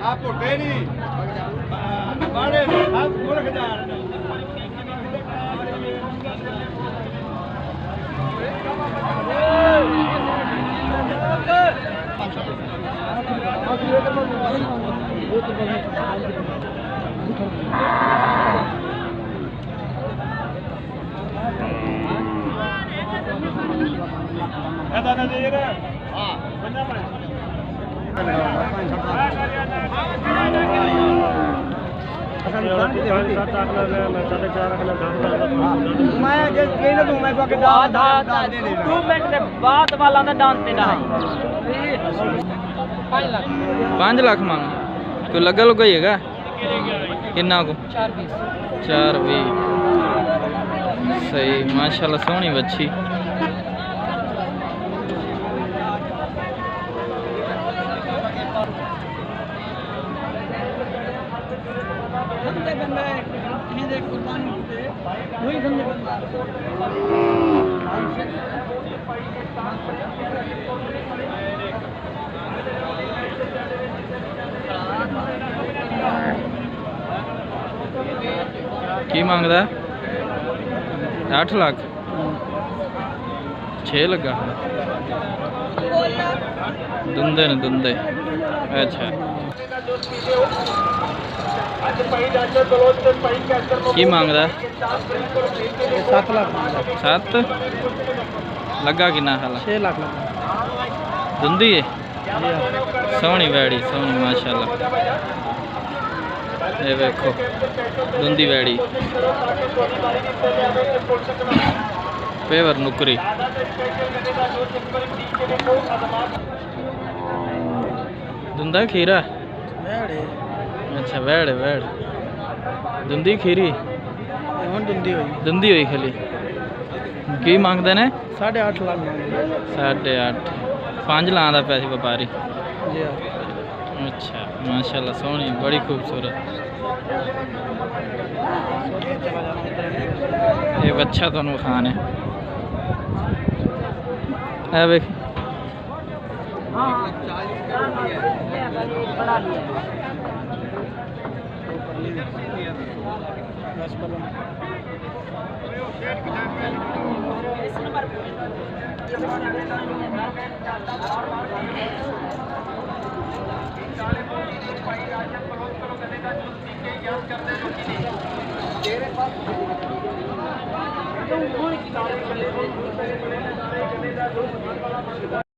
आप उठे नहीं बड़े आप गोरखदार ऐसा ना दे रहा हाँ बंदा मैं बाद वाला ना डांते ना 5 लाख मांग कोई लगा लुगा ही हैगा किन्ना को 4-20 सही माशाल्लाह सोहनी बच्ची की मांगदा 8 लाख 6 लगा दुंदे ने दुंदे अच्छा की मांगदा 7 लाख 7 लगा किन्ना हाल 6 लाख दुंदी है सोहनी वैड़ी सोहनी माशाल्लाह ये देखो दुंदी वैड़ी पेवर नुकरी दुंदा खीरा अच्छा वैड़ वैड़ दुंदी खीरी दुंदी हुई खाली की मांगते ने 8.5 लाख 8.5 5 लाख का पैसे व्यापारी जी अच्छा माशाल्लाह सोहनी बड़ी खूबसूरत ये बच्चा तो खान है देख